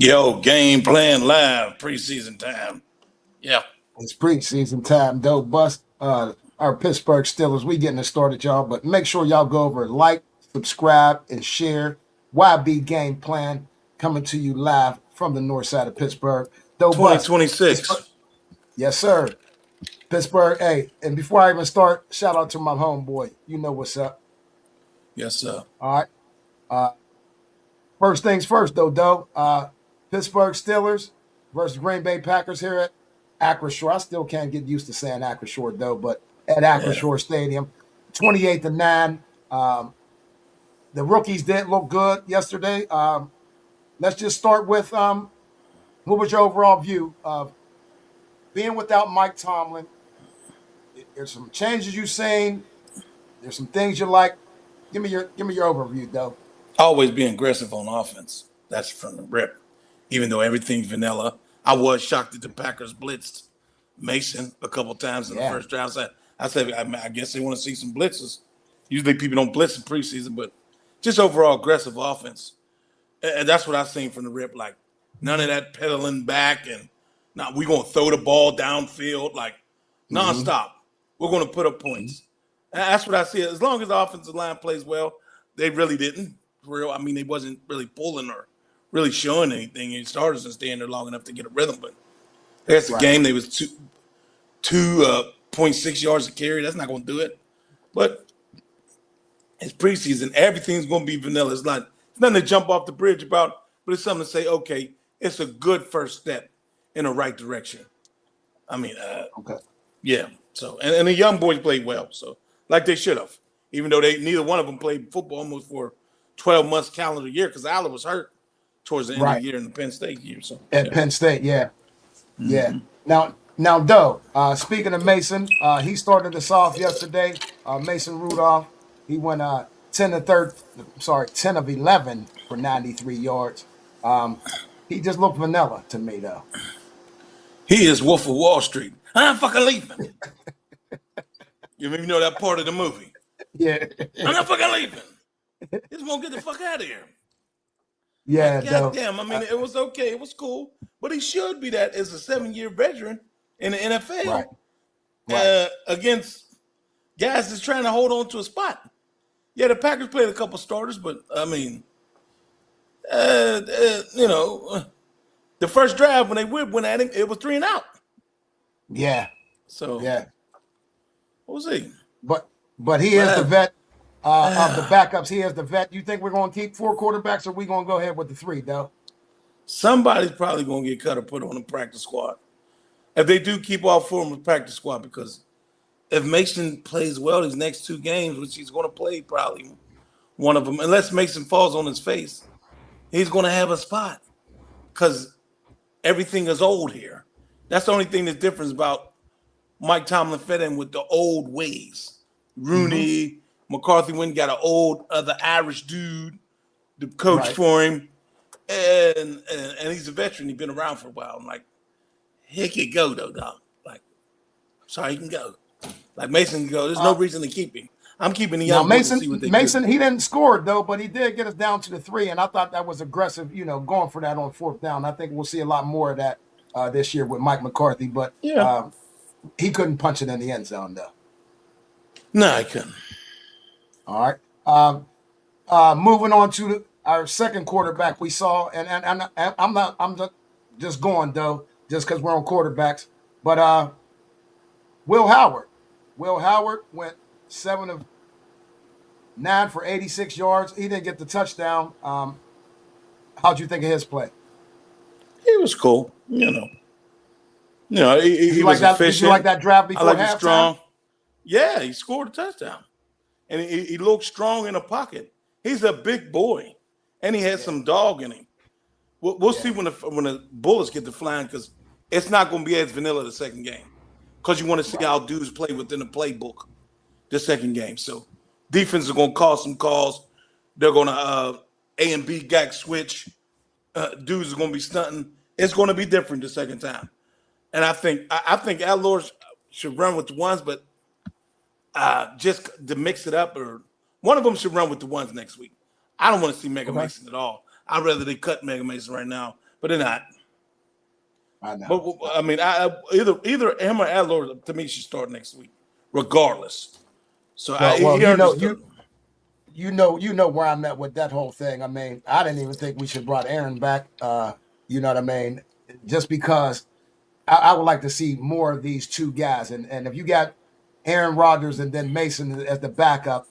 Yo, game plan live, preseason time. Yeah. It's preseason time, though. Bust our Pittsburgh Steelers. We getting it started, y'all. But make sure y'all go over and like, subscribe, and share. YB Game Plan coming to you live from the north side of Pittsburgh. Though Bust, Pittsburgh, 2026. yes, sir. Pittsburgh. Hey, and before I even start, shout out to my homeboy. You know what's up. Yes, sir. All right. Uh, First things first, though. Pittsburgh Steelers versus Green Bay Packers here at Acrisure. I still can't get used to saying Acrisure, though, but at Yeah. Acrisure Stadium, 28-9. The rookies did look good yesterday. Let's just start with what was your overall view of being without Mike Tomlin? There's some changes you've seen. There's some things you like. Give me your overview, though. Always being aggressive on offense. That's from the rip. Even though everything's vanilla. I was shocked that the Packers blitzed Mason a couple times in the Yeah, first drive. I said, I guess they want to see some blitzes. Usually people don't blitz in preseason, but just overall aggressive offense. And that's what I've seen from the rip. Like, none of that pedaling back and now we're going to throw the ball downfield like hmm nonstop. We're going to put up points. And that's what I see. As long as the offensive line plays well, they really didn't. For real. I mean, they wasn't really pulling or really showing anything. And starters and staying there long enough to get a rhythm. But that's the right. game. They was 2.6 yards a carry. That's not going to do it. But it's preseason. Everything's going to be vanilla. It's nothing to jump off the bridge about, but it's something to say, okay, it's a good first step in the right direction. I mean, Okay. yeah. So, and the young boys played well. So, like they should have, even though neither one of them played football almost for 12 months calendar year because Allen was hurt towards the end of the Right. year in the Penn State year. So, At yeah. Penn State, yeah. Yeah. Now, Doe. Speaking of Mason, he started us off yesterday. Mason Rudolph, he went 10 of 11 for 93 yards. Um, he just looked vanilla to me, though. He is Wolf of Wall Street. I'm fucking leaving. You maybe know that part of the movie. Yeah, I'm not fucking leaving. Just won't get the fuck out of here. yeah, Like, Doe. goddamn, I mean, it was okay. It was cool. But he should be that as a 7-year veteran in the Right, NFL right. against guys that's trying to hold on to a spot. Yeah, the Packers played a couple starters, but I mean, the first drive when they went at him, it was 3 and out. Yeah, So yeah. we'll see. But but he is the But vet of the backups. He is the vet. You think we're going to keep four quarterbacks, or we going to go ahead with the three, Doe? somebody's probably going to get cut or put on the practice squad. If they do keep all four of them practice squad, because if Mason plays well these next 2 games, which he's going to play probably one of them, unless Mason falls on his face, he's going to have a spot because everything is old here. That's the only thing that's different about Mike Tomlin fit in with the old ways. Mm-hmm. Rooney, McCarthy went and got an old other Irish dude to coach Right. for him. And he's a veteran. He's been around for a while. I'm like, he can go though, dog. Like, sorry, he can go. Like Mason can go. There's no Uh, reason to keep him. I'm keeping the Now young boys to Mason see what they do. Mason he didn't score though, but he did get us down to the three, and I thought that was aggressive. Going for that on fourth down. I think we'll see a lot more of that this year with Mike McCarthy, but Yeah. he couldn't punch it in the end zone though. No, I couldn't. All right. Moving on to our second quarterback we saw, and I'm just going though, just because we're on quarterbacks. But Will Howard, Will Howard went 7 of 9 for 86 yards. He didn't get the touchdown. How'd you think of his play? He was cool. Did He you like was that? Did you like efficient. that drive I before like him halftime? strong. Yeah, he scored a touchdown. And he looked strong in the pocket. He's a big boy. And he has Yeah, some dog in him. We'll yeah, see when the bullets get to flying because it's not going to be as vanilla the second game because you want to see right, how dudes play within the playbook the second game. So defense is going to call some calls. They're going to A and B gag switch. Dudes are going to be stunting. It's going to be different the second time. And I think Al should run with the ones, but just to mix it up, or one of them should run with the ones next week. I don't want to see Mega okay, Mason at all. I'd rather they cut Mega Mason right now but they're not. I know. But I mean, either him or Adler to me should start next week, regardless. So Well, he understood. you know where I'm at with that whole thing. I mean, I didn't even think we should brought Aaron back. You know what I mean? Just because I would like to see more of these two guys. And if you got Aaron Rodgers and then Mason as the backup,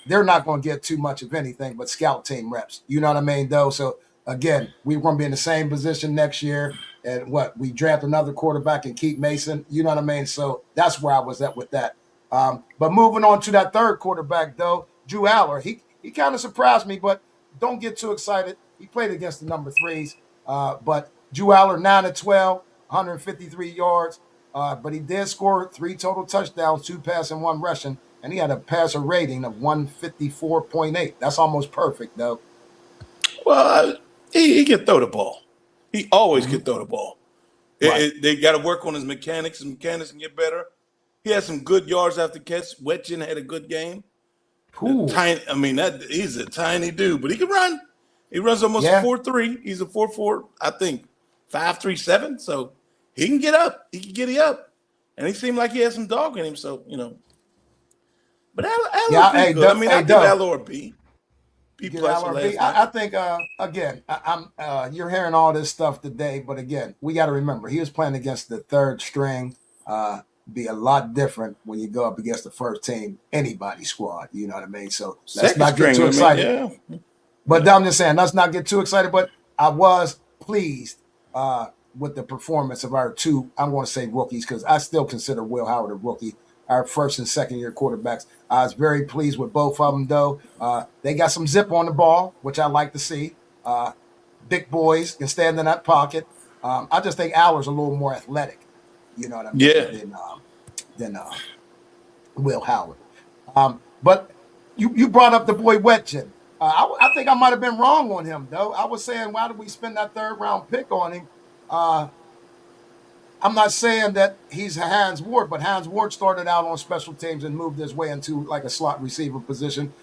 they're not going to get too much of anything but scout team reps. You know what I mean, though? So again, we're going to be in the same position next year. And we draft another quarterback and keep Mason. You know what I mean? So that's where I was at with that. But moving on to that third quarterback, though, Drew Aller, he kind of surprised me, but don't get too excited. He played against the number threes. But Drew Aller, 9-12, 153 yards. But he did score 3 total touchdowns, 2 passing, 1 rushing, and he had a passer rating of 154.8. That's almost perfect, though. Well, he can throw the ball. He always can throw the ball. Right. They got to work on his mechanics. His mechanics can get better. He had some good yards after catch. Wetjen had a good game. Tiny, I mean, he's a tiny dude, but he can run. He runs almost 4.3. He's a 4.4, I think, 5.37. So he can get up. He can get up. And he seemed like he had some dog in him. So, But Aller good. I mean, I give Aller a B. B plus for last night. I think again, you're hearing all this stuff today, but again, we got to remember he was playing against the third string. Be a lot different when you go up against the first team anybody squad. You know what I mean? So let's not get too excited. But I'm just saying, let's not get too excited. But I was pleased with the performance of our two, I'm going to say rookies, because I still consider Will Howard a rookie. Our first and second year quarterbacks. I was very pleased with both of them, though. They got some zip on the ball, which I like to see. Big boys can stand in that pocket. I just think Aller's a little more athletic, you know what I mean, than Will Howard. But you brought up the boy Wetjen. I think I might have been wrong on him, though. I was saying, why did we spend that third-round pick on him? I'm not saying that he's Hans Ward, but Hans Ward started out on special teams and moved his way into like a slot receiver position.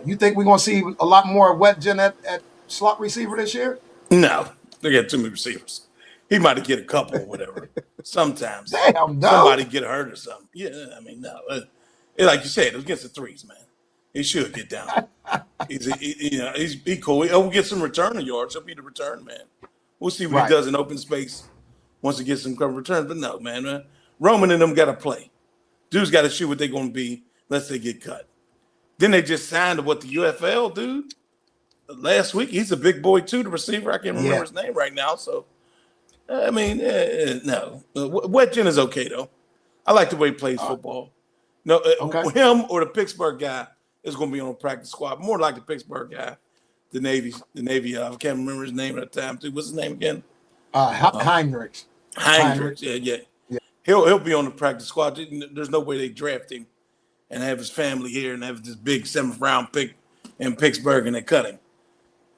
You think we're going to see a lot more Wetjen at slot receiver this year? No, they got too many receivers. He might get a couple or whatever. Sometimes. Damn, no. Somebody get hurt or something. Yeah, I mean, no. Like you said, it was against the threes, man. He should get down. He's cool. He'll get some return yards. He'll be the return man. We'll see what he does in open space once he gets some returns. But no, man. Roman and them got to play. Dudes got to shoot what they're going to be unless they get cut. Then they just signed the UFL dude last week. He's a big boy too, the receiver. I can't remember his name right now. So, I mean, no. Wetjen is okay, though. I like the way he plays football. No, him or the Pittsburgh guy is going to be on the practice squad. More like the Pittsburgh guy, the Navy. I can't remember his name at the time too. What's his name again? Heinrich. Yeah. He'll be on the practice squad. There's no way they draft him and have his family here and have this big 7th round pick in Pittsburgh and they cut him.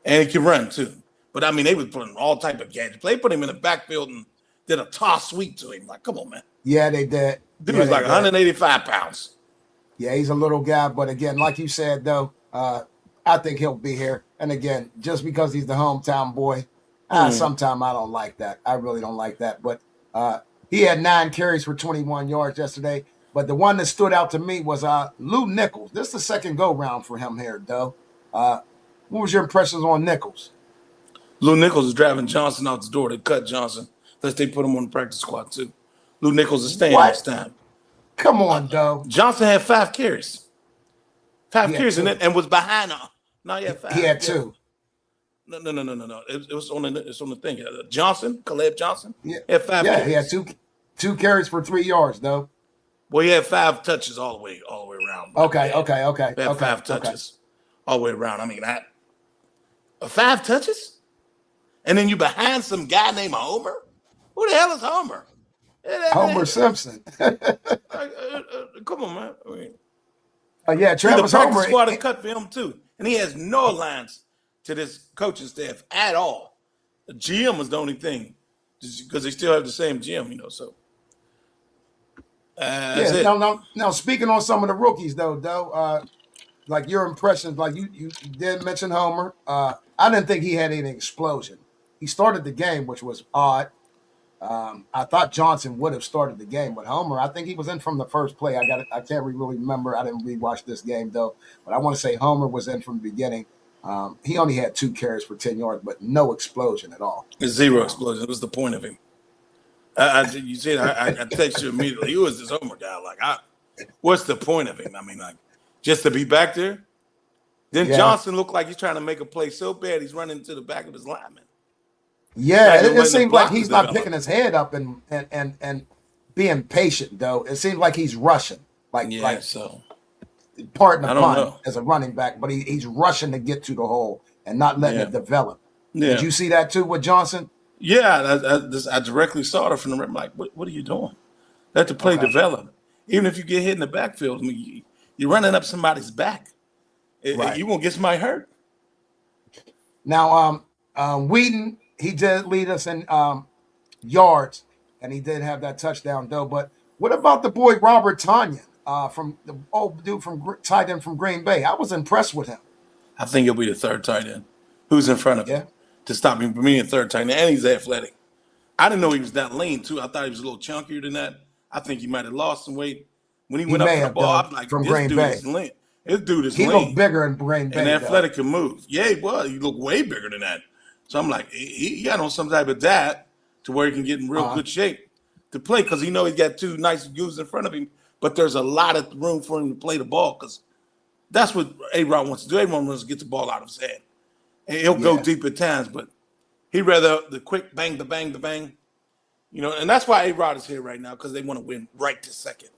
And he can run too. But I mean, they was putting all type of gadgets. They put him in the backfield and did a toss sweep to him. Like, come on, man. Yeah, they did. Dude was like 185 pounds. Yeah, he's a little guy, but again, like you said, though, I think he'll be here. And again, just because he's the hometown boy, sometimes I don't like that. I really don't like that. But he had 9 carries for 21 yards yesterday. But the one that stood out to me was Lou Nichols. This is the second go-round for him here, though. What was your impressions on Nichols? Lou Nichols is driving Johnson out the door. They cut Johnson. Unless they put him on the practice squad, too. Lou Nichols is staying this time. Come on, though. Johnson had 5 carries. 5 carries and was behind him. No, he had 5. He had 2. No. It was on the thing. Caleb Johnson. Yeah, had 5 carries. He had two carries for 3 yards, though. Well, he had 5 touches all the way around. Okay. He had 5 touches all the way around. I mean, 5 touches? And then you behind some guy named Homer? Who the hell is Homer? Homer Simpson. Come on, man. I mean, Travis the practice Homer. squad is cut for him, too. And he has no alliance to this coaching staff at all. The GM was the only thing because they still have the same GM, so. Now, speaking on some of the rookies, though, like your impressions, like you did mention Homer. I didn't think he had any explosion. he started the game, which was odd. I thought Johnson would have started the game, but Homer, I think he was in from the first play. I can't really remember. I didn't rewatch this game though, but I want to say Homer was in from the beginning. He only had 2 carries for 10 yards, but no explosion at all. Zero explosion. It was the point of him. You said I text you immediately. Who is this Homer guy? Like, what's the point of him? I mean, like, just to be back there. Then Johnson looked like he's trying to make a play so bad he's running to the back of his lineman. Yeah, it seems like he's not picking his head up and being patient though. It seems like he's rushing. Pardon the pun, as a running back, but he's rushing to get to the hole and not letting it develop. Yeah. Did you see that too with Johnson? Yeah, I directly saw it from the rim. Like, what are you doing? Let the play develop. Even if you get hit in the backfield, I mean, you're running up somebody's back. You won't get somebody hurt. Now, Wheaton, he did lead us in yards, and he did have that touchdown, though. But what about the boy Robert Tonyan from the old dude from tight end from Green Bay? I was impressed with him. I think he'll be the third tight end. Who's in front of him to stop him from being third tight end? And he's athletic. I didn't know he was that lean, too. I thought he was a little chunkier than that. I think he might have lost some weight. When he went up for the ball, I'm like, this dude is lean. This dude is lean. He looked bigger in Green Bay. And athletic can move. Yeah, he was. He looked way bigger than that. So I'm like, he got on some type of diet to where he can get in real good shape to play because he know he's got 2 nice dudes in front of him, but there's a lot of room for him to play the ball because that's what A-Rod wants to do. A-Rod wants to get the ball out of his head. And he'll go deep at times, but he'd rather the quick bang, the bang, the bang. You know, and that's why A-Rod is here right now because they want to win right to second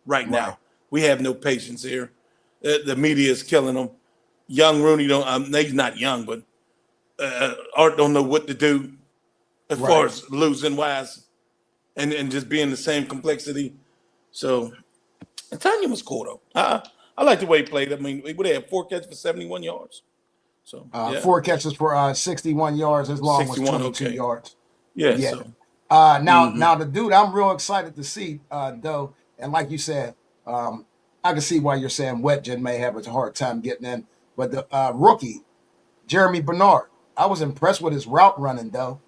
right now. We have no patience here. The media is killing them. Young Rooney he's not young, but Art don't know what to do as far as losing wise and just being the same complexity. So, and Tanya was cool though. I like the way he played. I mean, we would have 4 catches for 71 yards. So 4 catches for 61 yards. His long was 22 yards. Yeah. So. Now the dude I'm real excited to see though, and like you said, I can see why you're saying Wetjen may have a hard time getting in, but the rookie Jeremy Bernard, I was impressed with his route running though.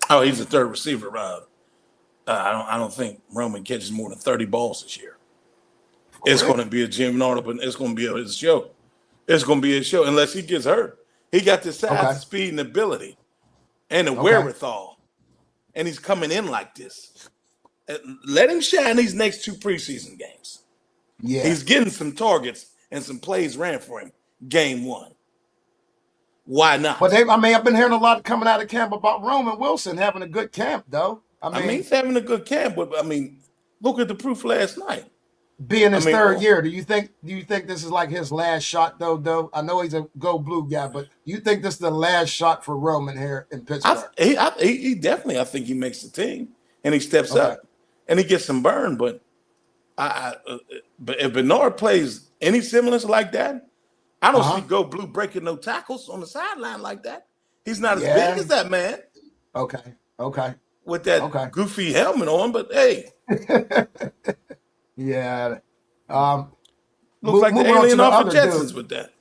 Oh, he's a third receiver. I don't think Roman catches more than 30 balls this year. It's going to be a Jim Bernard, but it's going to be his show. It's going to be his show unless he gets hurt. He got the size, speed, and ability, and the wherewithal, and he's coming in like this. Let him shine these next 2 preseason games. Yeah, he's getting some targets and some plays ran for him. Game 1. Why not? But I've been hearing a lot coming out of camp about Roman Wilson having a good camp, though. I mean, he's having a good camp, but I mean, look at the proof last night. Being his third year, do you think this is like his last shot, though? I know he's a go blue guy, but do you think this is the last shot for Roman here in Pittsburgh? He definitely, I think he makes the team and he steps up and he gets some burn, but but if Bernard plays any semblance like that, I don't see Go Blue breaking no tackles on the sideline like that. He's not as big as that man. Okay. With that goofy helmet on, but hey. Yeah. Looks like the alien off of Jetsons with that.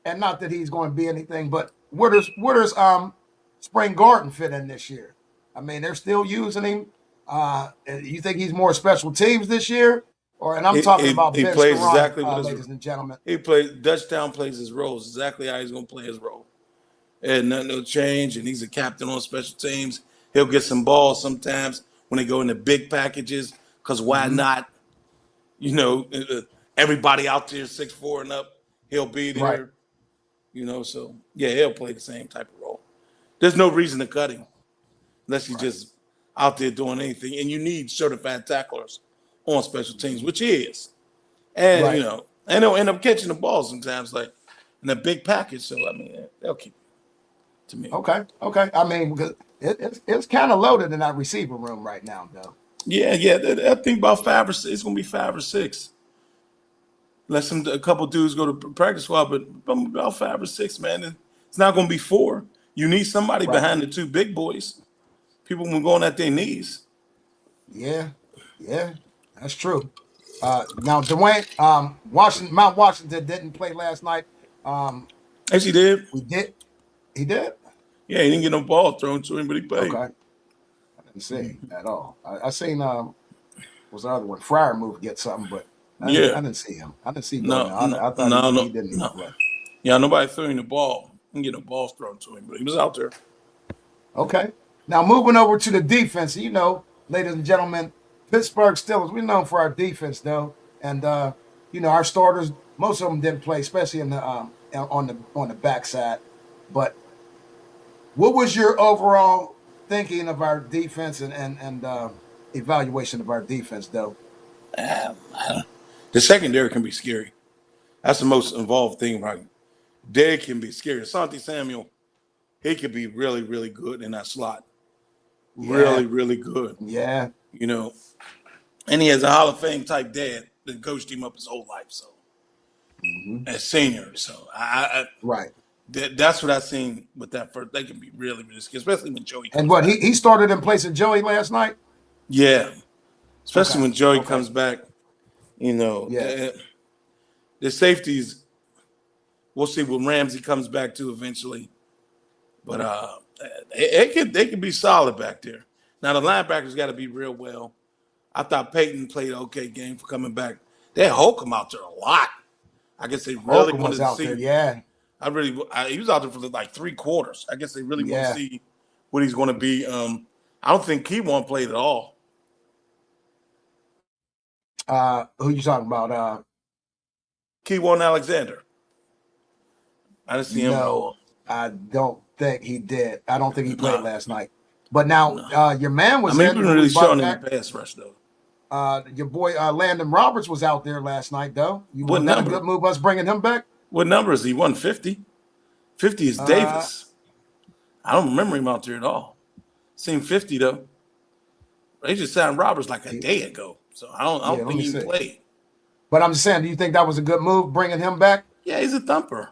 And not that he's going to be anything, but where does Spring Garden fit in this year? I mean, they're still using him. You think he's more special teams this year? And I'm talking about he plays exactly what ladies and gentlemen. He plays Dutchtown plays his roles exactly how he's going to play his role, and nothing will change. And he's a captain on special teams. He'll get some balls sometimes when they go into big packages. Because why not? You know, everybody out there 6'4" and up, he'll be there. Right. You know, so yeah, he'll play the same type of role. There's no reason to cut him unless he's just out there doing anything. And you need certified tacklers on special teams, which he is. And, you know, and they'll end up catching the ball sometimes, like in a big package. So, I mean, they'll keep it to me. Okay. I mean, because it's kind of loaded in that receiver room right now, though. Yeah. I think about 5 or 6. It's going to be 5 or 6. Unless a couple dudes go to practice squad, but about 5 or 6, man. It's not going to be 4. You need somebody behind the 2 big boys. People will go on at their knees. Yeah, that's true. Now, Dwayne, Mount Washington didn't play last night. Yes, he did. We did. He did? Yeah, he didn't get no ball thrown to him, but he played. Okay. I didn't see at all. I seen was the other one? Fryer moved get something, but Yeah. I didn't see him. I didn't see No, Darnell. no, I thought no, he no, didn't even no. play. Yeah, nobody threw him the ball. He didn't get no balls thrown to him, but he was out there. Okay. Now moving over to the defense, ladies and gentlemen, Pittsburgh Steelers, we're known for our defense though. And our starters, most of them didn't play, especially in the on the backside. But what was your overall thinking of our defense and evaluation of our defense though? The secondary can be scary. That's the most involved thing about it. They can be scary. Asante Samuel, he could be really, really good in that slot. Yeah. Really, really good. Yeah. And he has a Hall of Fame type dad that coached him up his whole life. So as senior, so Right. that's what I seen with that first. They can be really, really scary, especially when Joey comes And what back. he started in place of Joey last night? Yeah, especially when Joey Okay. comes back. Yeah. The safeties. We'll see when Ramsey comes back too eventually, but they could be solid back there. Now the linebackers got to be real well. I thought Peyton played an okay game for coming back. They had Holcomb out there a lot. I guess they really Holcomb wanted was to out see. there, yeah. He was out there for like 3 quarters. I guess they really want Yeah. to see what he's going to be. I don't think Keywan played at all. Who you talking about? Keywan Alexander. I didn't see him at all. No, I don't think he did. I don't think he played No. last night. But now No. your man was He in. wasn't who really we brought showing back. any pass rush though. Your boy Landon Roberts was out there last night, though. What Was that a number? good move, us bringing him back? What number is he? 150? 50 is Davis. I don't remember him out there at all. Seen 50 though. They just signed Roberts like a day ago, so I don't let think me he see. played. But I'm just saying, do you think that was a good move, bringing him back? Yeah, he's a thumper.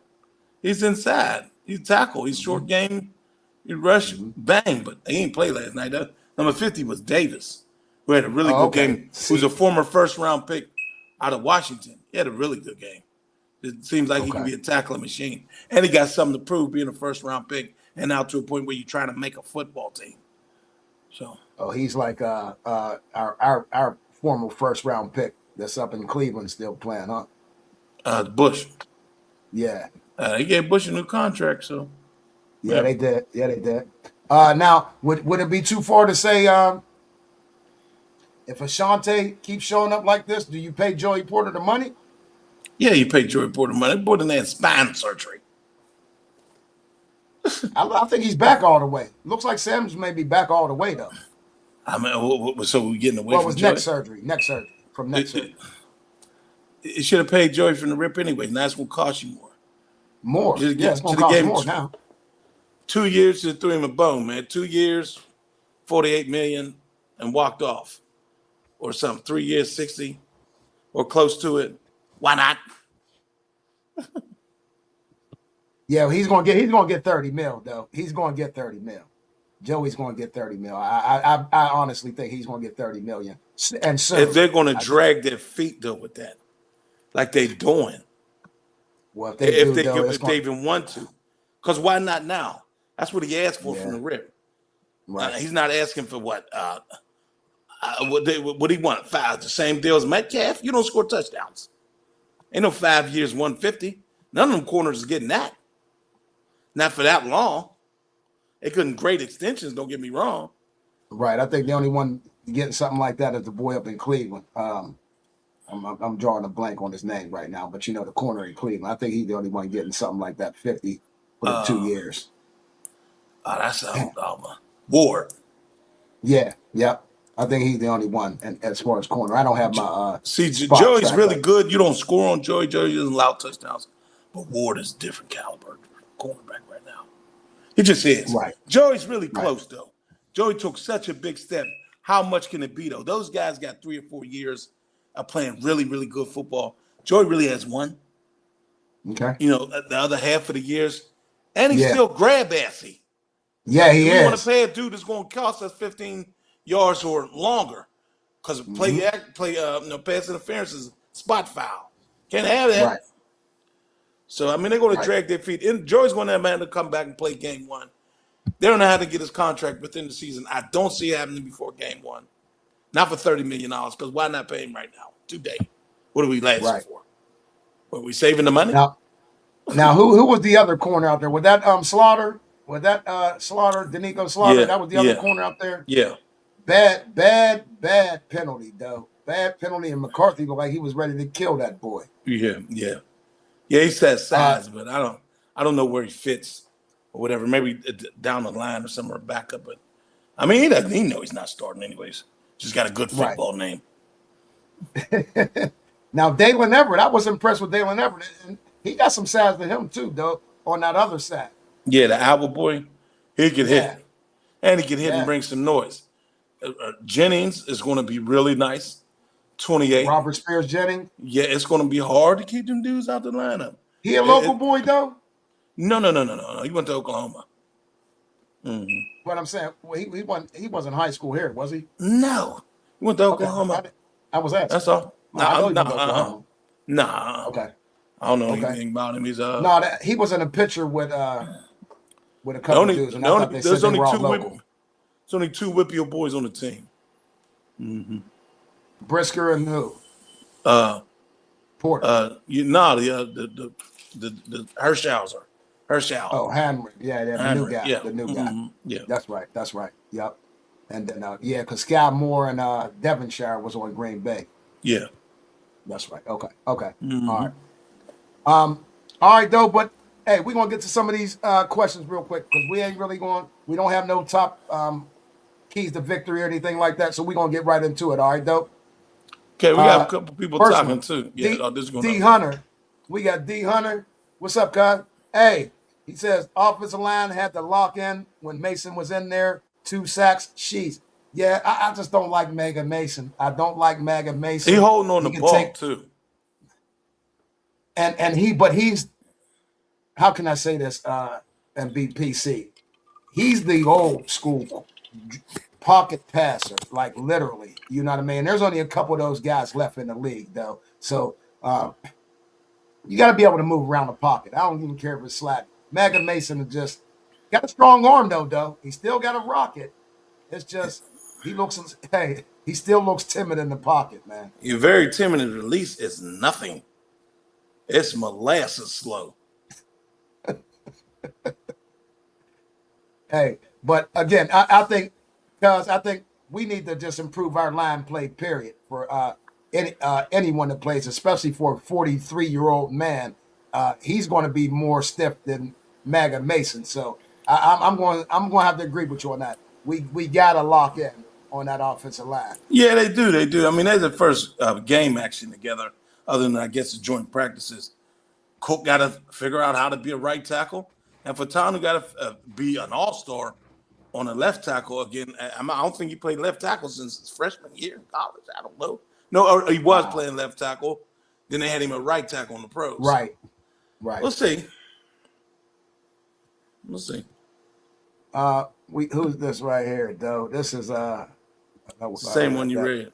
He's inside. He's tackle. He's short game. He rush, bang. But he ain't played last night. Number 50 was Davis, who had a really good game. Who's a former first-round pick out of Washington. He had a really good game. It seems like he can be a tackling machine. And he got something to prove being a first-round pick and now to a point where you're trying to make a football team. So. Oh, he's like our former first-round pick that's up in Cleveland still playing, huh? Bush. Yeah. They gave Bush a new contract, so. Yeah, they did. Yeah, they did. Now, would it be too far to say if Asante keeps showing up like this, do you pay Joey Porter the money? Yeah, you pay Joey Porter money. Porter had spine surgery. I think he's back all the way. Looks like Sam's may be back all the way, though. I mean, so we're getting away What from was Joey? neck surgery? Neck surgery. It should have paid Joey from the rip anyway. And that's going to cost you more. More. Just Yeah, it's going to the cost game more now. 2 years to threw him a bone, man. 2 years, $48 million, and walked off, or something. 3 years, 60, or close to it. Why not? Yeah, he's gonna get 30 mil though. He's gonna get 30 mil. Joey's gonna get 30 mil. I honestly think he's gonna get 30 million. And so If they're going to drag their feet though with that, like they're doing, well, if they even want to, because why not now? That's what he asked for from the rip. Right. He's not asking for what what he want? 5, the same deal as Metcalf. You don't score touchdowns. Ain't no 5 years, 150. None of them corners is getting that. Not for that long. They couldn't great extensions, don't get me wrong. Right. I think the only one getting something like that is the boy up in Cleveland. I'm drawing a blank on his name right now, but the corner in Cleveland. I think he's the only one getting something like that, 50 for the 2 years. That's Ward. Yeah. Yep. I think he's the only one, and as far as corner, I don't have my. Joey's really good. You don't score on Joey. Joey doesn't allow touchdowns, but Ward is different caliber cornerback right now. He just is. Right. Joey's really close though. Joey took such a big step. How much can it be though? Those guys got 3 or 4 years of playing really, really good football. Joey really has one. Okay. The other half of the years, and he's still grab assy. Yeah, he is. We want to pay a dude that's going to cost us 15 yards or longer, because pass interference is spot foul. Can't have that. Right. So I mean, they're going to Right. drag their feet. And Joey's going to have man to come back and play game one. They don't know how to get his contract within the season. I don't see it happening before game one. Not for $30 million, because why not pay him right now? Today. What are we lasting Right. for? Are we saving the money? Now who was the other corner out there? Was that Slaughter? Was that Slaughter, Danico Slaughter? Yeah, That was the other yeah, corner out there? yeah. Bad penalty, though. Bad penalty, and McCarthy looked like he was ready to kill that boy. Yeah, yeah. Yeah, he's that size, but I don't know where he fits or whatever. Maybe down the line or somewhere backup. But I mean, he know he's not starting anyways. Just got a good football name. Now, Dalen Everett, I was impressed with Dalen Everett. And he got some size to him, too, though, on that other side. Yeah, the Apple boy, he could hit. And he can hit and bring some noise. Jennings is going to be really nice. 28. Robert Spears Jennings. Yeah, it's going to be hard to keep them dudes out the lineup. He a local boy, though? No. He went to Oklahoma. Mm-hmm. What I'm saying, well, he wasn't high school here, was he? No. He went to Oklahoma. Okay. I was asking. That's all. Nah. Okay. I don't know anything about him. He's he was in a picture with a couple of dudes, and I thought they said they were all local. There's only two Whippy boys on the team. Mm-hmm. Brisker and who? Porter. The Hershauser. Oh, Henry. Yeah, the new guy. Yeah. The new guy. Mm-hmm. Yeah. That's right. Yep. And then because Sky Moore and Devonshire was on Green Bay. Yeah. That's right. Okay. Mm-hmm. All right. All right, though, but hey, we're gonna get to some of these questions real quick because we ain't really we don't have no top keys to victory or anything like that. So we're gonna get right into it, all right, though. Okay, we got a couple people talking too. Yeah, this is going D Hunter. We got D Hunter. What's up, guys? Hey, he says offensive line had to lock in when Mason was in there. 2 sacks. Sheesh. Yeah, I just don't like Mega Mason. I don't like Mega Mason. He holding on the ball too. And he's how can I say this and be PC? He's the old school pocket passer, like literally. You know what I mean? There's only a couple of those guys left in the league, though. So you got to be able to move around the pocket. I don't even care if it's slack. Mega Mason is just got a strong arm, though. He still got a rocket. It's just he still looks timid in the pocket, man. You're very timid in release. It's nothing. It's molasses slow. Hey, but again, I think we need to just improve our line play, period, for anyone that plays, especially for a 43-year-old man. He's going to be more stiff than Maga Mason. So I'm going to have to agree with you on that. We got to lock in on that offensive line. Yeah, they do. I mean, that's the first game action together, other than, I guess, the joint practices. Cook got to figure out how to be a right tackle. And Fatanu got to be an all-star on a left tackle again. I don't think he played left tackle since his freshman year in college. I don't know. No, he was playing left tackle. Then they had him a right tackle on the pros. Right. We'll see. Who's this right here, though? This is same one you read.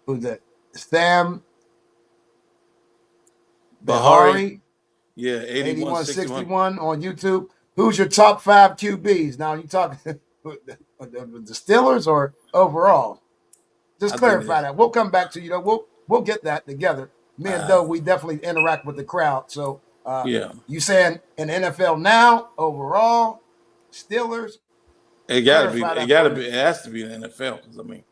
Who's that? Sam Bahari. Yeah, 8161 on YouTube. Who's your top 5 QBs? Now, you talking the Steelers or overall? Just clarify that. We'll come back to you, though. We'll get that together. Me and Doe, we definitely interact with the crowd. So, you saying in NFL now, overall, Steelers? It has to be in the NFL because I mean,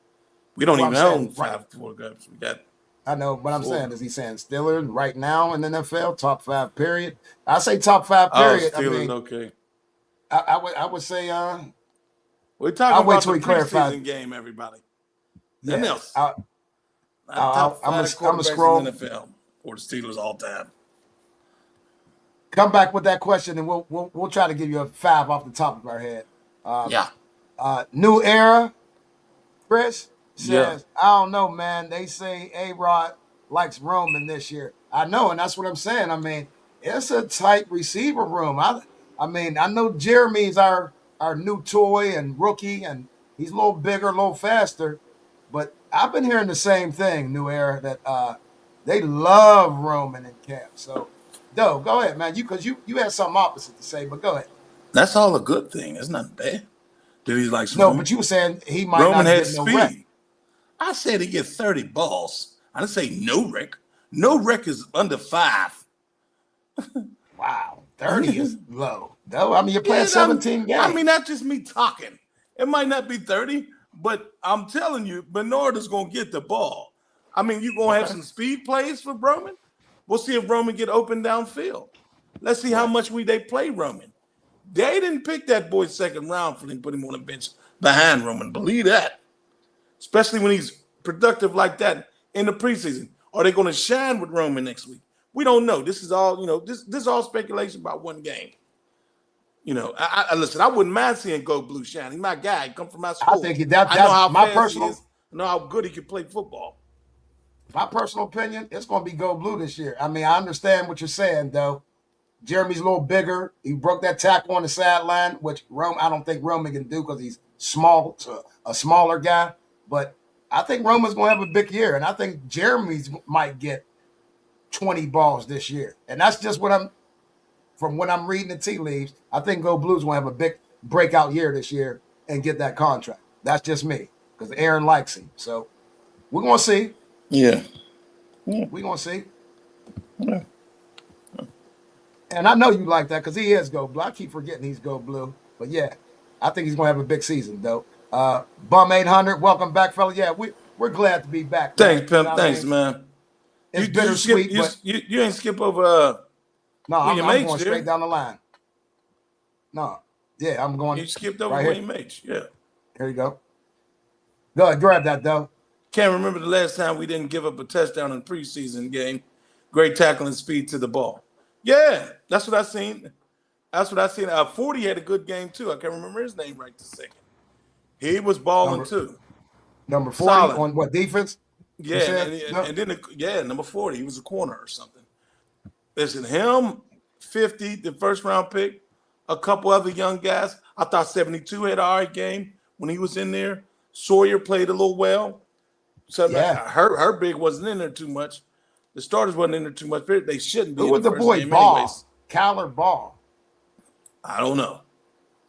we don't even own 5 quarterbacks. We got. I know, but I'm saying, is he saying Steelers right now in the NFL, top 5 period? I say top 5 period. Steelers, okay. I would say we're talking about the preseason game, everybody. Nothing else. I'm gonna scroll in the NFL for the Steelers all time. Come back with that question, and we'll try to give you a 5 off the top of our head. New era, Chris says, I don't know, man. They say A-Rod likes Roman this year. I know, and that's what I'm saying. I mean, it's a tight receiver room. I mean, I know Jeremy's our new toy and rookie, and he's a little bigger, a little faster. But I've been hearing the same thing, New Era, that they love Roman in camp. So Doe, go ahead, man. You had something opposite to say, but go ahead. That's all a good thing. It's not bad that he likes No, Roman. but you were saying he might Roman not has get no rec. speed. I said he gets 30 balls. I didn't say no rec. No rec is under 5. Wow, 30 is low. Though I mean, you're playing Yeah, 17 games. I mean, that's just me talking. It might not be 30, but I'm telling you, Bernard is going to get the ball. I mean, you're going to have some speed plays for Roman. We'll see if Roman get open downfield. Let's see how much they play Roman. They didn't pick that boy second round for him, put him on the bench behind Roman. Believe that. Especially when he's productive like that in the preseason. Are they going to shine with Roman next week? We don't know. This is all, this is all speculation about one game. I listen, I wouldn't mind seeing Go Blue shine. He's my guy. He come from my I school. think I know how my fast he personal is. I know how good he can play football. opinion. It's going to be Go Blue this year. I mean, I understand what you're saying, though. Jeremy's a little bigger. He broke that tackle on the sideline, which I don't think Roman can do because he's small, a smaller guy. But I think Roman's going to have a big year, and I think Jeremy's might get 20 balls this year. And that's just from what I'm reading the tea leaves. I think Go Blues going to have a big breakout year this year and get that contract. That's just me because Aaron likes him. So we're going to see. Yeah. We're going to see. Yeah. And I know you like that because he is Go Blue. I keep forgetting he's Go Blue. But yeah, I think he's going to have a big season, though. Bum 800, welcome back, fella. Yeah, we're glad to be back. Thanks, Man. Pimp. Thanks, man. It's bittersweet, but you ain't skip over no, William I'm H. going straight down the line. No, yeah, I'm going. You skipped over right William H. Yeah. Here you go. Go ahead, grab that, though. Can't remember the last time we didn't give up a touchdown in a preseason game. Great tackling speed to the ball. Yeah, that's what I seen. 40 had a good game too. I can't remember his name right this second. He was balling too. Number 40 Solid. on what defense? Yeah, and then number 40, he was a corner or something. Listen, him, 50, the first round pick, a couple other young guys. I thought 72 had an all right game when he was in there. Sawyer played a little well. So her big wasn't in there too much. The starters wasn't in there too much. They shouldn't be. Who was the boy Ball? Anyways. Kyler Ball. I don't know.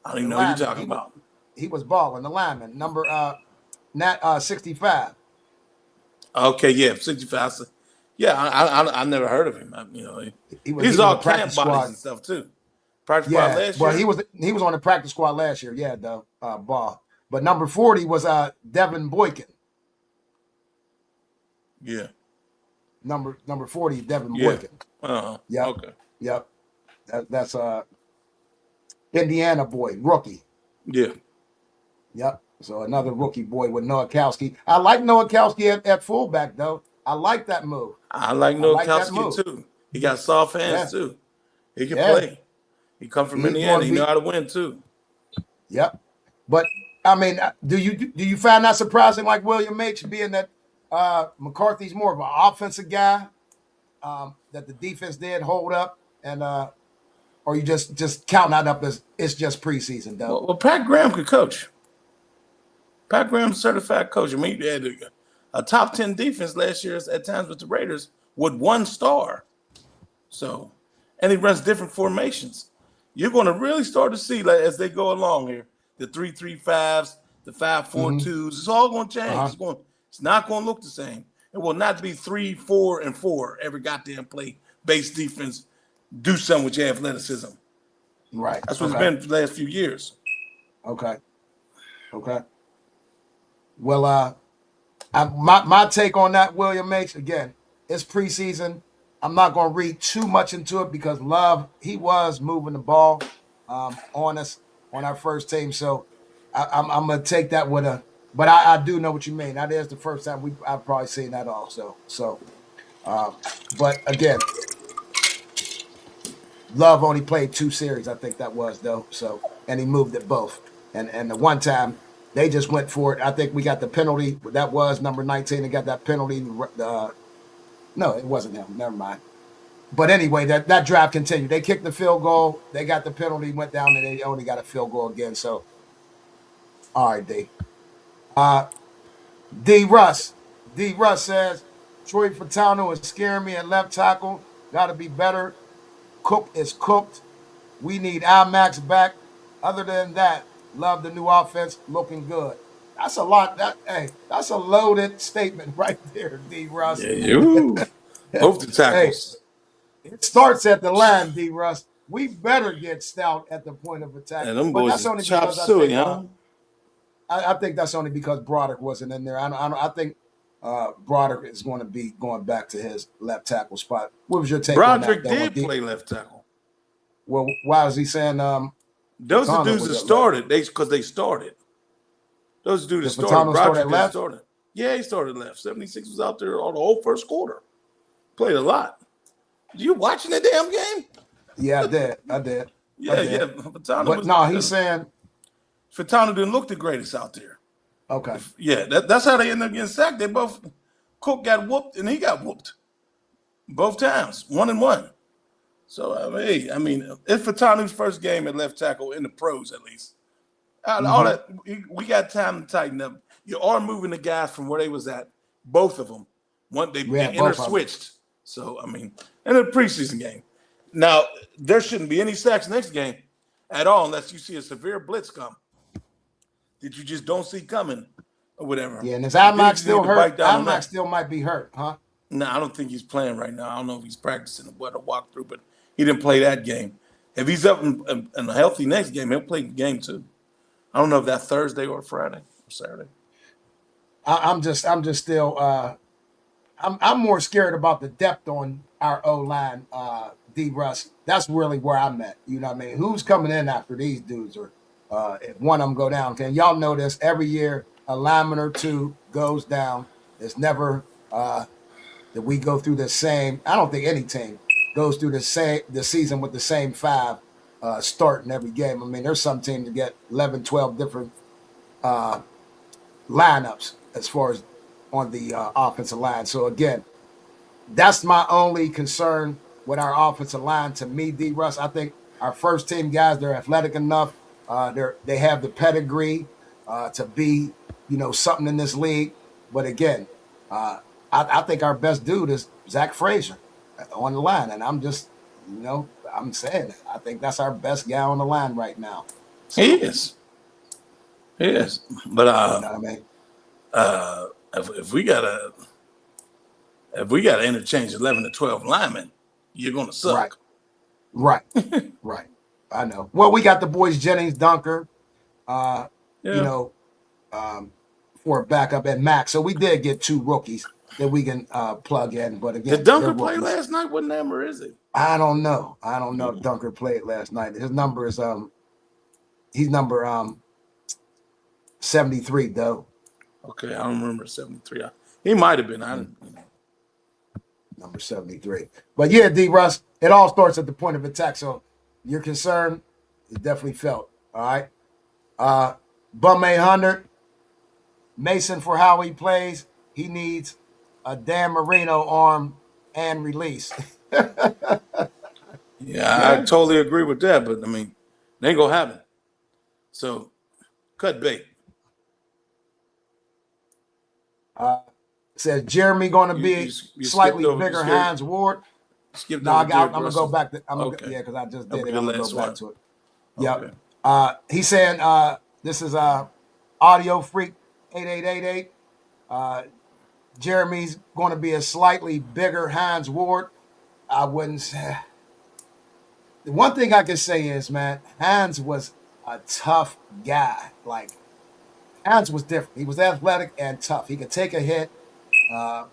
I don't even know what you're talking about. He was balling the lineman, number 65. Okay, yeah, 65. Yeah, I never heard of him. He's all camp bodies and stuff too. Practice squad last year. Well, he was on the practice squad last year. Yeah, though, Ball. But number 40 was Devin Boykin. Yeah. Number 40, Devin Boykin. Yep. Okay. Yep. That's Indiana boy, rookie. Yeah. Yep. So another rookie boy with Nowakowski. I like Nowakowski at fullback, though. I like that move. I like Nowakowski too. He got soft hands too. He can play. He come from Indiana. He know how to win too. Yep. But I mean, do you find that surprising, like William H. being that McCarthy's more of an offensive guy, that the defense did hold up, and or you just counting that up as it's just preseason, though? Well, Pat Graham could coach. Pat Graham's a certified coach. I mean, he had a top 10 defense last year at times with the Raiders with 1 star. So, and he runs different formations. You're going to really start to see, like, as they go along here, the 3-3-5s, the 5-4-2s. It's all going to change. It's not going to look the same. It will not be 3-4-4 every goddamn play. Base defense, do something with your athleticism. Right. That's what it's been for the last few years. Okay. Well, my take on that, William H. Again, it's preseason. I'm not going to read too much into it because Love, he was moving the ball on us on our first team. So I'm going to take that with a. But I do know what you mean. That is the first time I've probably seen that also. So, but again, Love only played 2 series. I think that was though. So, and he moved it both. And the one time they just went for it. I think we got the penalty. That was number 19. They got that penalty. No, it wasn't him. Never mind. But anyway, that drive continued. They kicked the field goal. They got the penalty, went down, and they only got a field goal again. So, all right, D. D. Russ says, Troy Fatano is scaring me at left tackle. Got to be better. Cook is cooked. We need Max back. Other than that, love the new offense, looking good. That's a lot. That's a loaded statement right there, D. Russ. Yeah, you both the Hey, tackles. it starts at the line, D. Russ. We better get stout at the point of attack, And them but boys that's is only chop because suey, huh? I think that's only because Broderick wasn't in there. I think Broderick is going to be going back to his left tackle spot. What was your take on that, Broderick though? did play left tackle. Well, why is he saying Those are the Fatano dudes that was at left? started. Because they started. Those dudes that Did started. Fatano start at Broderick didn't left? start it. Yeah, he started left. 76 was out there all the whole first quarter. Played a lot. You watching the damn game? Yeah, I did. Yeah. Fatano But was. no, he's saying Fatano didn't look the greatest out there. okay. Yeah, that's how they ended up getting sacked. They both. Cook got whooped and he got whooped both times, 1-1. So I mean, it's Fatano's first game at left tackle in the pros, at least. All that we got time to tighten up. You are moving the guys from where they was at, both of them. They inter switched. So I mean, in a preseason game. Now there shouldn't be any sacks next game at all unless you see a severe blitz come that you just don't see coming or whatever. Yeah, and is Max still hurt? Max still might be hurt, huh? No, I don't think he's playing right now. I don't know if he's practicing what a walkthrough, but he didn't play that game. If he's up and healthy next game, he'll play the game too. I don't know if that's Thursday or Friday or Saturday. I'm just still I'm more scared about the depth on our O line, D. Russ. That's really where I'm at. You know what I mean? Who's coming in after these dudes, or if one of them go down? Can y'all know this? Every year, a lineman or two goes down. It's never that we go through the same. I don't think any team goes through the season with the same five starting every game. I mean, there's some teams that get 11, 12 different lineups as far as on the offensive line. So again, that's my only concern with our offensive line. To me, D. Russ, I think our first team guys, they're athletic enough. They have the pedigree to be, something in this league. But again, I think our best dude is Zach Frazier on the line. And I'm just, I'm saying it. I think that's our best guy on the line right now. So, he is. But you know what I mean? if we gotta interchange 11 to 12 linemen, you're gonna suck. Right. I know. Well, we got the boys Jennings, Dunker, for a backup at Max. So we did get two rookies that we can plug in. But again, did Dunker play last night? What number is it? I don't know. If Dunker played last night. His number is he's number 73 though. Okay, I don't remember 73. He might have been. I didn't. Number 73. But yeah, D. Russ, it all starts at the point of attack. So your concern is definitely felt. All right. Bum 800. Mason, for how he plays, he needs a Dan Marino arm and release. Yeah, I totally agree with that. But I mean, they ain't gonna happen. So cut bait. Says Jeremy going to be slightly bigger Hines Ward. No, I'm gonna go back to. Yeah, because I just did it. I'm gonna go back to it. Yep. Okay. He's saying this is Audio Freak 8888. Jeremy's going to be a slightly bigger Hines Ward. I wouldn't say. The one thing I can say is, man, Hines was a tough guy. Like, Hines was different. He was athletic and tough. He could take a hit. I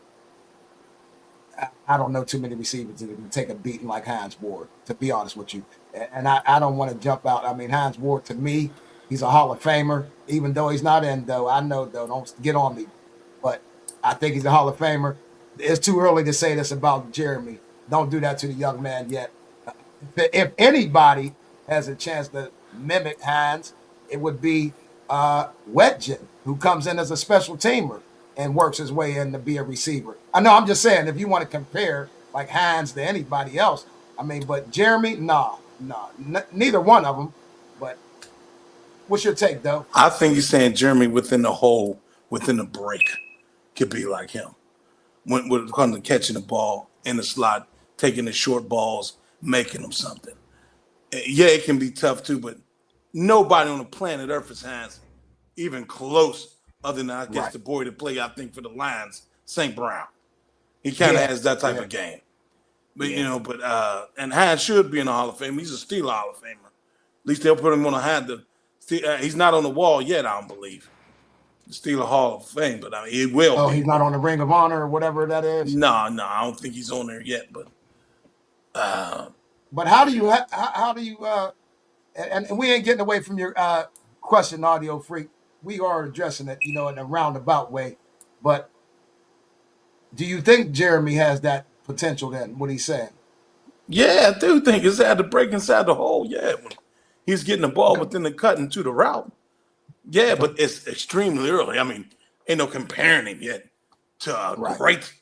don't know too many receivers that can take a beating like Hines Ward, to be honest with you. And I don't want to jump out. I mean, Hines Ward, to me, he's a Hall of Famer. Even though he's not in, though, I know, though, don't get on me. But I think he's a Hall of Famer. It's too early to say this about Jeremy. Don't do that to the young man yet. If anybody has a chance to mimic Hines, it would be Wetjen, who comes in as a special teamer and works his way in to be a receiver. I know, I'm just saying, if you want to compare like Hines to anybody else, I mean, but Jeremy, neither one of them. But what's your take, though? I think he's saying Jeremy within the break could be like him. When it comes to catching the ball in the slot, taking the short balls, making him something. Yeah, it can be tough too, but nobody on the planet Earth has even close, other than I guess Right. the boy that play, I think, for the Lions, St. Brown. He kind of Yeah. has that type Yeah. of game. But Yeah. and Hines should be in the Hall of Fame. He's a Steeler Hall of Famer. At least they'll put him on he's not on the wall yet, I don't believe. The Steeler Hall of Fame, but I mean, it will Oh, be. he's not on the Ring of Honor or whatever that is. No, I don't think he's on there yet. But But how do you and we ain't getting away from your question, Audio Freak. We are addressing it, in a roundabout way. But do you think Jeremy has that potential then, what he's saying? yeah, I do think it's had to break inside the hole. Yeah, when he's getting the ball Okay. within the cut and to the route. Yeah, Okay. but it's extremely early. I mean, ain't no comparing him yet to a Right. great,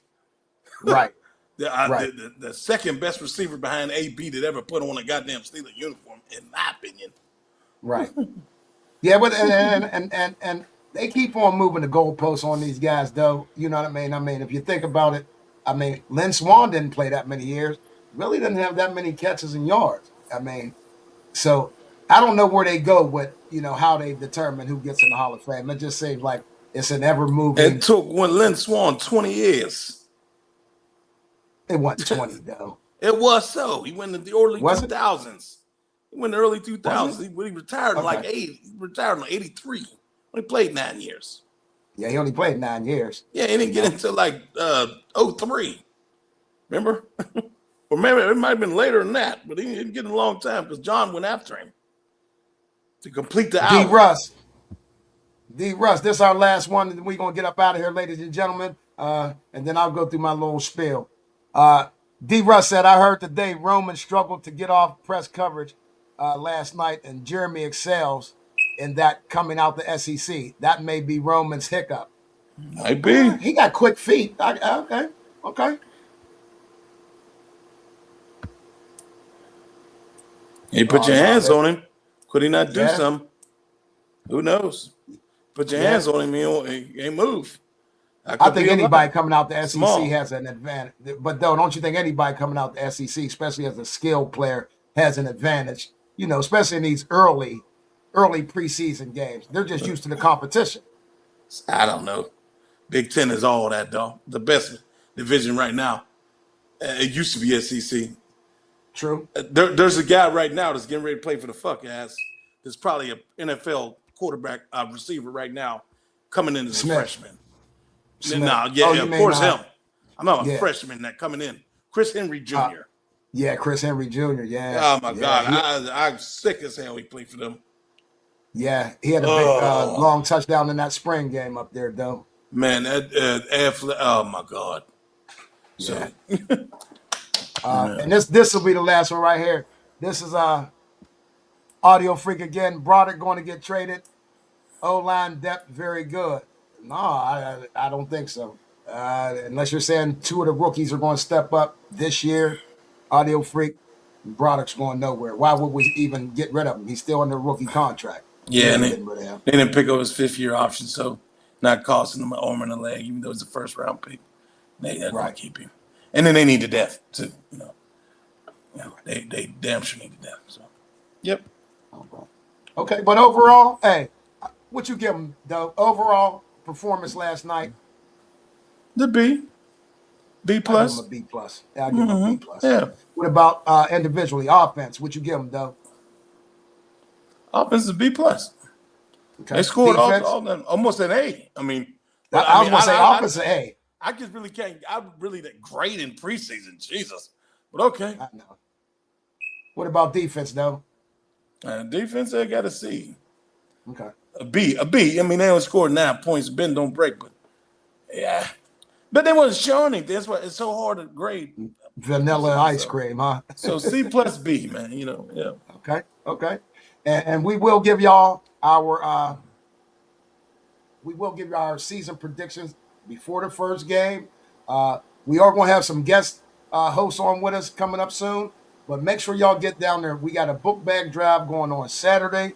Right. the, the second best receiver behind AB that ever put on a goddamn Steeler uniform, in my opinion. Right. Yeah, but and they keep on moving the goalposts on these guys, though. You know what I mean? I mean, if you think about it, I mean, Lynn Swan didn't play that many years. Really didn't have that many catches and yards. I mean, so I don't know where they go with how they determine who gets in the Hall of Fame. It just seems like it's an ever moving. It took when Lynn Swan 20 years. It wasn't 20 though. It was so. He went in the early Was it? 2000s. He went in the early 2000s. He retired in like Okay. 80. He retired in like 83. He played 9 years. Yeah, he only played 9 years. Yeah, he didn't get into like 03. Remember? Or maybe it might have been later than that, but he didn't get in a long time because John went after him to complete the hour. D. Russ, this is our last one, and we're going to get up out of here, ladies and gentlemen, and then I'll go through my little spiel. D. Russ said, I heard today Roman struggled to get off press coverage last night, and Jeremy excels in that coming out the SEC. That may be Roman's hiccup. Might be. He got quick feet. Okay. You put your hands on him. Could he not do Yeah. something? Who knows? Put your hands on him, he ain't move. I think anybody coming out the SEC Small. has an advantage. But don't you think anybody coming out the SEC, especially as a skilled player, has an advantage? Especially in these early preseason games. They're just used to the competition. I don't know. Big Ten is all that, though. The best division right now. It used to be SEC. True. There's a guy right now that's getting ready to play for the fuck ass. There's probably an NFL quarterback receiver right now coming in as a freshman. No, of course him. I'm not a freshman that coming in. Chris Henry Jr. Yeah, Chris Henry Jr. Yeah. Oh my God, I'm sick as hell. He played for them. Yeah, he had a big long touchdown in that spring game up there, though. Man, oh my God. So, and this will be the last one right here. This is Audio Freak again. Broderick going to get traded. O-line depth very good. No, I don't think so. Unless you're saying two of the rookies are going to step up this year. Audio Freak, Broderick's going nowhere. Why would we even get rid of him? He's still under rookie contract. Yeah, and they didn't pick up his 5th-year option, so not costing him an arm and a leg, even though it's a first-round pick. They're going to keep him. And then they need the depth, too. They damn sure need the depth. So, yep. Okay, but overall, hey, what you give him, though? Overall performance last night? The B. B plus. I'll give him a B plus. Yeah, I'll give him a B plus. Yeah. What about individually? Offense, what you give him, though? Offense is B plus. Okay. They scored almost an A. I mean, I was going to say offense is A. I just really can't. I'm really that great in preseason. Jesus. But okay. I know. What about defense, though? Defense, I got a C. Okay. A B. I mean, they only scored 9 points. Bend don't break, but yeah. But they wasn't showing anything. That's why it's so hard to grade. Vanilla ice cream, huh? So C plus B, man. Yeah. Okay. And we will give y'all our season predictions before the first game. We are going to have some guest hosts on with us coming up soon, but make sure y'all get down there. We got a book bag drive going on Saturday,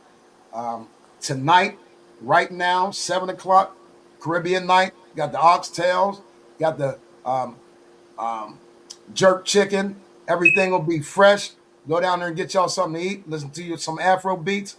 tonight, right now, 7:00, Caribbean night. Got the oxtails, got the jerk chicken, Everything will be fresh. Go down there and get y'all something to eat. Listen to some Afro beats.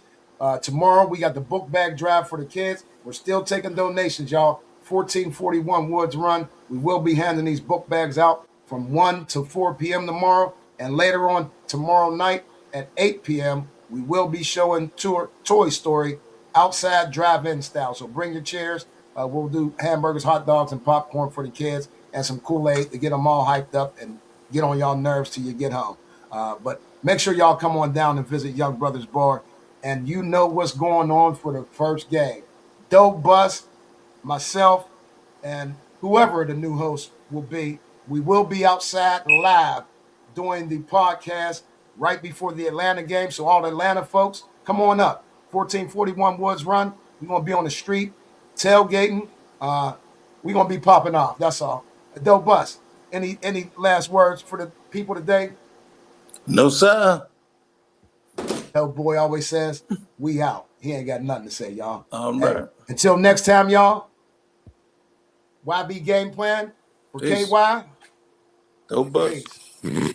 Tomorrow we got the book bag drive for the kids. We're still taking donations, y'all. 1441 Woods Run. We will be handing these book bags out from 1 to 4 p.m. tomorrow. And later on tomorrow night at 8 p.m., we will be showing Toy Story outside drive-in style. So bring your chairs. We'll do hamburgers, hot dogs, and popcorn for the kids and some Kool-Aid to get them all hyped up and get on y'all nerves till you get home. But make sure y'all come on down and visit Young Brothers Bar. And you know what's going on for the first game. Dope Bus, myself, and whoever the new host will be. We will be outside live doing the podcast right before the Atlanta game. So all the Atlanta folks, come on up. 1441 Woods Run. We're going to be on the street tailgating. We're going to be popping off. That's all. Dope Bus, any last words for the people today? No, sir. Dope Boy always says, we out. He ain't got nothing to say, y'all. All right. Hey, until next time, y'all, YB Game Plan for Peace. KY. Dope Bus. Peace.